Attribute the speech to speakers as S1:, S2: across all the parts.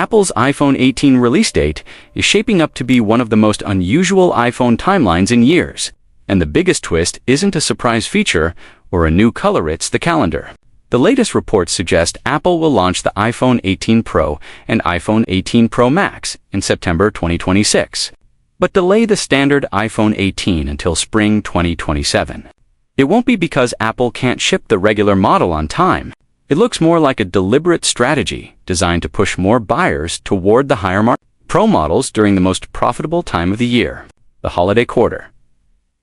S1: Apple's iPhone 18 release date is shaping up to be one of the most unusual iPhone timelines in years. And the biggest twist isn't a surprise feature or a new color, it's the calendar. The latest reports suggest Apple will launch the iPhone 18 Pro and iPhone 18 Pro Max in September 2026, but delay the standard iPhone 18 until spring 2027. It won't be because Apple can't ship the regular model on time. It looks more like a deliberate strategy designed to push more buyers toward the higher-market Pro models during the most profitable time of the year, the holiday quarter.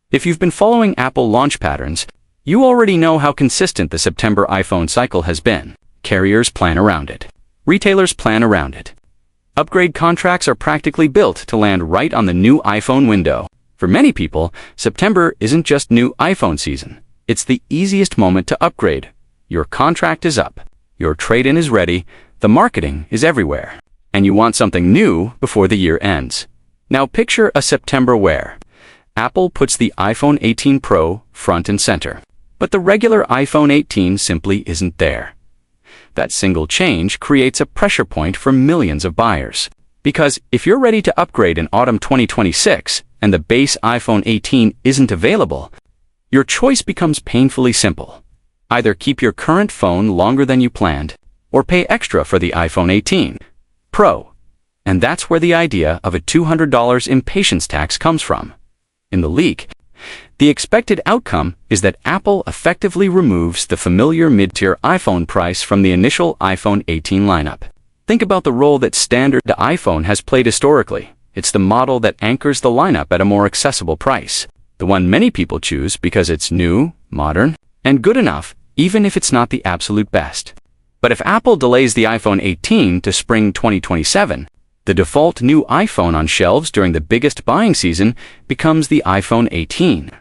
S1: If you've been following Apple launch patterns, you already know how consistent the September iPhone cycle has been. Carriers plan around it. Retailers plan around it. Upgrade contracts are practically built to land right on the new iPhone window. For many people, September isn't just new iPhone season. It's the easiest moment to upgrade. Your contract is up. Your trade-in is ready. The marketing is everywhere. And you want something new before the year ends. Now picture a September where Apple puts the iPhone 18 Pro front and center. But the regular iPhone 18 simply isn't there. That single change creates a pressure point for millions of buyers. Because if you're ready to upgrade in autumn 2026 and the base iPhone 18 isn't available, your choice becomes painfully simple. Either keep your current phone longer than you planned, or pay extra for the iPhone 18 Pro. And that's where the idea of a $200 impatience tax comes from. In the leak, the expected outcome is that Apple effectively removes the familiar mid-tier iPhone price from the initial iPhone 18 lineup. Think about the role that standard iPhone has played historically. It's the model that anchors the lineup at a more accessible price. The one many people choose because it's new, modern, and good enough, even if it's not the absolute best. But if Apple delays the iPhone 18 to spring 2027, the default new iPhone on shelves during the biggest buying season becomes the iPhone 18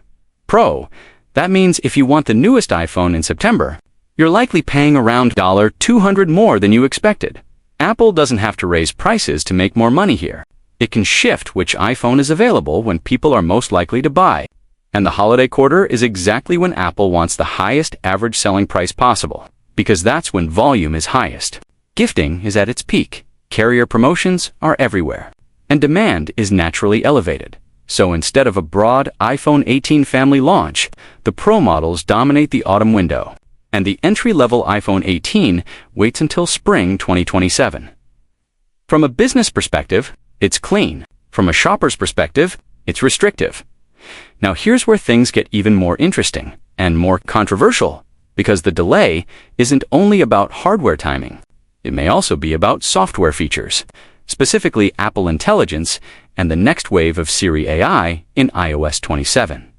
S1: Pro. That means if you want the newest iPhone in September, you're likely paying around $200 more than you expected. Apple doesn't have to raise prices to make more money here. It can shift which iPhone is available when people are most likely to buy. And the holiday quarter is exactly when Apple wants the highest average selling price possible, because that's when volume is highest. Gifting is at its peak. Carrier promotions are everywhere. And demand is naturally elevated. So instead of a broad iPhone 18 family launch, the Pro models dominate the autumn window, and the entry-level iPhone 18 waits until spring 2027. From a business perspective, it's clean. From a shopper's perspective, it's restrictive. Now here's where things get even more interesting and more controversial, because the delay isn't only about hardware timing. It may also be about software features, specifically Apple Intelligence and the next wave of Siri AI in iOS 27.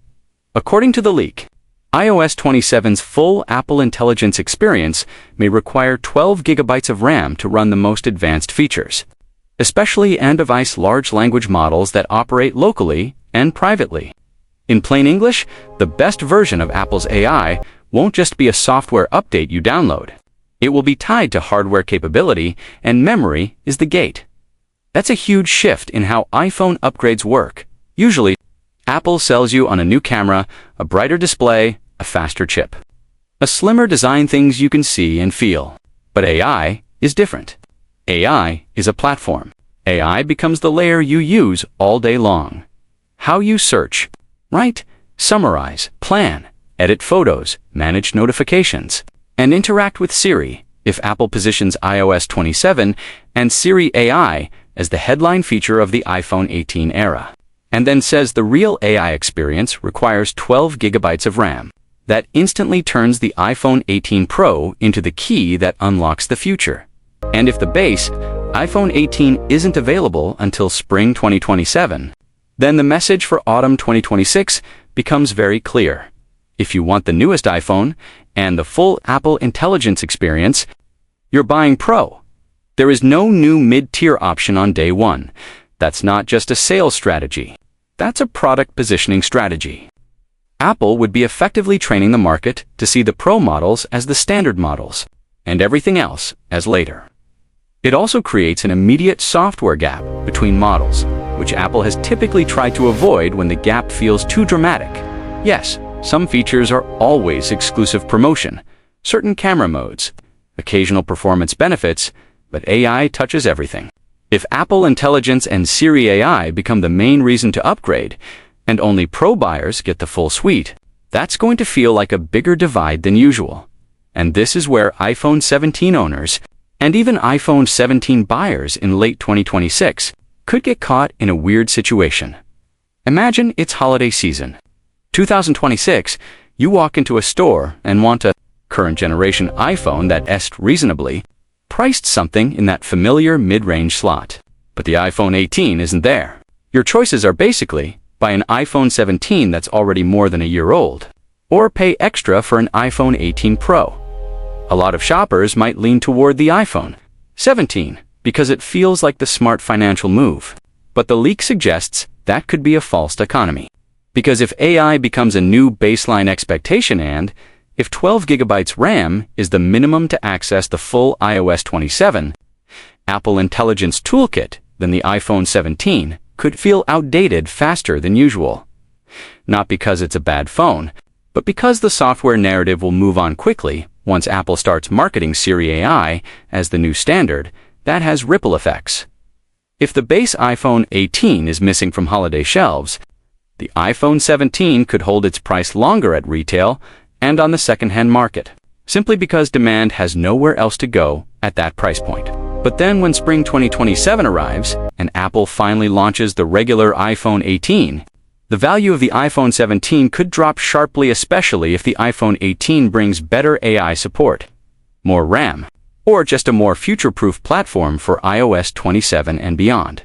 S1: According to the leak, iOS 27's full Apple Intelligence experience may require 12 gigabytes of RAM to run the most advanced features, especially on-device large language models that operate locally and privately. In plain English, the best version of Apple's AI won't just be a software update you download. It will be tied to hardware capability, and memory is the gate. That's a huge shift in how iPhone upgrades work. Usually, Apple sells you on a new camera, a brighter display, a faster chip, a slimmer design, things you can see and feel. But AI is different. AI is a platform. AI becomes the layer you use all day long. How you search, write, summarize, plan, edit photos, manage notifications, and interact with Siri. If Apple positions iOS 27 and Siri AI as the headline feature of the iPhone 18 era, and then says the real AI experience requires 12 gigabytes of RAM, that instantly turns the iPhone 18 Pro into the key that unlocks the future. And if the base iPhone 18 isn't available until spring 2027, then the message for autumn 2026 becomes very clear. If you want the newest iPhone and the full Apple Intelligence experience, you're buying Pro. There is no new mid-tier option on day one. That's not just a sales strategy. That's a product positioning strategy. Apple would be effectively training the market to see the Pro models as the standard models, and everything else as later. It also creates an immediate software gap between models, which Apple has typically tried to avoid when the gap feels too dramatic. Yes, some features are always exclusive promotion, certain camera modes, occasional performance benefits, but AI touches everything. If Apple Intelligence and Siri AI become the main reason to upgrade, and only Pro buyers get the full suite, that's going to feel like a bigger divide than usual. And this is where iPhone 17 owners, and even iPhone 17 buyers in late 2026, could get caught in a weird situation. Imagine it's holiday season. 2026, you walk into a store and want a current generation iPhone that's reasonably priced, something in that familiar mid-range slot. But the iPhone 18 isn't there. Your choices are basically buy an iPhone 17 that's already more than a year old, or pay extra for an iPhone 18 Pro. A lot of shoppers might lean toward the iPhone 17 because it feels like the smart financial move. But the leak suggests that could be a false dichotomy. Because if AI becomes a new baseline expectation, and if 12 GB RAM is the minimum to access the full iOS 27 Apple Intelligence toolkit, then the iPhone 17 could feel outdated faster than usual. Not because it's a bad phone, but because the software narrative will move on quickly once Apple starts marketing Siri AI as the new standard. That has ripple effects. If the base iPhone 18 is missing from holiday shelves, the iPhone 17 could hold its price longer at retail and on the second-hand market, simply because demand has nowhere else to go at that price point. But then when spring 2027 arrives and Apple finally launches the regular iPhone 18, the value of the iPhone 17 could drop sharply, especially if the iPhone 18 brings better AI support, more RAM, or just a more future-proof platform for iOS 27 and beyond.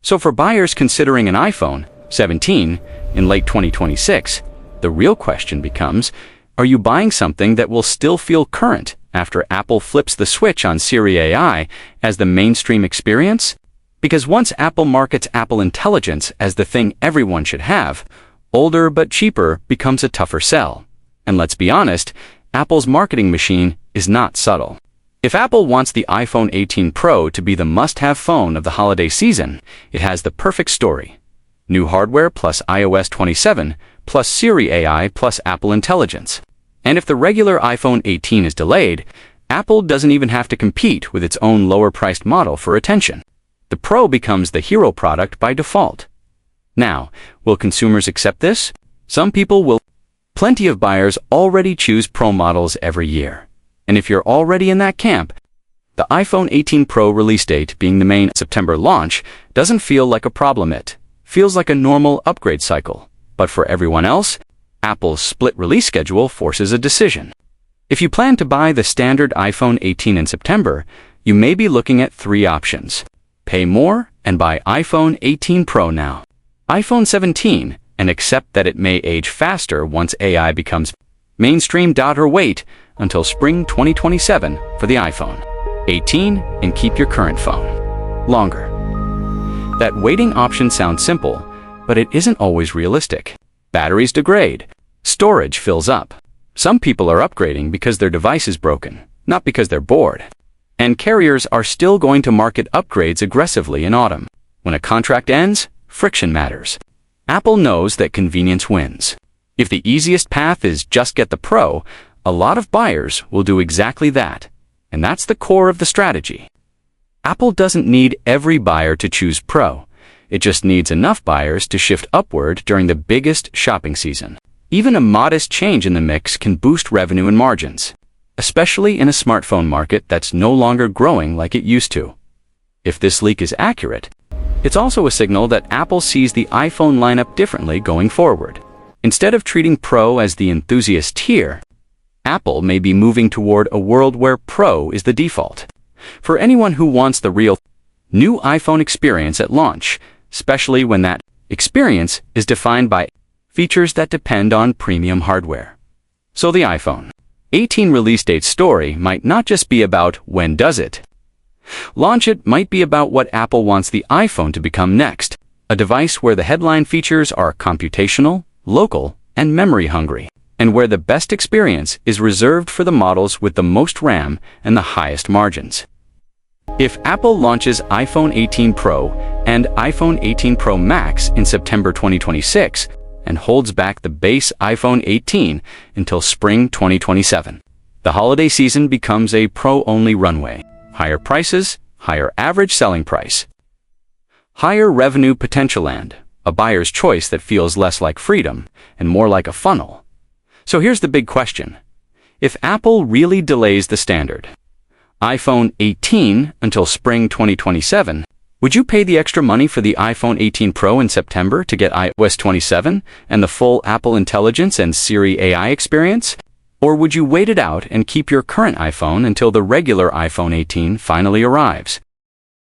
S1: So for buyers considering an iPhone 17 in late 2026, the real question becomes, are you buying something that will still feel current after Apple flips the switch on Siri AI as the mainstream experience? Because once Apple markets Apple Intelligence as the thing everyone should have, older but cheaper becomes a tougher sell. And let's be honest, Apple's marketing machine is not subtle. If Apple wants the iPhone 18 Pro to be the must-have phone of the holiday season, it has the perfect story. New hardware plus iOS 27 plus Siri AI plus Apple Intelligence. And if the regular iPhone 18 is delayed, Apple doesn't even have to compete with its own lower-priced model for attention. The Pro becomes the hero product by default. Now, will consumers accept this? Some people will. Plenty of buyers already choose Pro models every year. And if you're already in that camp, the iPhone 18 Pro release date being the main September launch doesn't feel like a problem. It feels like a normal upgrade cycle. But for everyone else, Apple's split release schedule forces a decision. If you plan to buy the standard iPhone 18 in September, you may be looking at three options. Pay more and buy iPhone 18 Pro now. iPhone 17 and accept that it may age faster once AI becomes mainstream. Or wait until spring 2027 for the iPhone 18 and keep your current phone longer. That waiting option sounds simple, but it isn't always realistic. Batteries degrade. Storage fills up. Some people are upgrading because their device is broken, not because they're bored. And carriers are still going to market upgrades aggressively in autumn. When a contract ends, friction matters. Apple knows that convenience wins. If the easiest path is just get the Pro, a lot of buyers will do exactly that. And that's the core of the strategy. Apple doesn't need every buyer to choose Pro. It just needs enough buyers to shift upward during the biggest shopping season. Even a modest change in the mix can boost revenue and margins, especially in a smartphone market that's no longer growing like it used to. If this leak is accurate, it's also a signal that Apple sees the iPhone lineup differently going forward. Instead of treating Pro as the enthusiast tier, Apple may be moving toward a world where Pro is the default. For anyone who wants the real new iPhone experience at launch, especially when that experience is defined by features that depend on premium hardware. So the iPhone 18 release date story might not just be about when does it launch. It might be about what Apple wants the iPhone to become next, a device where the headline features are computational, local, and memory hungry, and where the best experience is reserved for the models with the most RAM and the highest margins. If Apple launches iPhone 18 Pro and iPhone 18 Pro Max in September 2026 and holds back the base iPhone 18 until spring 2027, the holiday season becomes a Pro-only runway. Higher prices, higher average selling price. Higher revenue potential land, a buyer's choice that feels less like freedom and more like a funnel. So here's the big question. If Apple really delays the standard, iPhone 18 until spring 2027, would you pay the extra money for the iPhone 18 Pro in September to get iOS 27 and the full Apple Intelligence and Siri AI experience? Or would you wait it out and keep your current iPhone until the regular iPhone 18 finally arrives?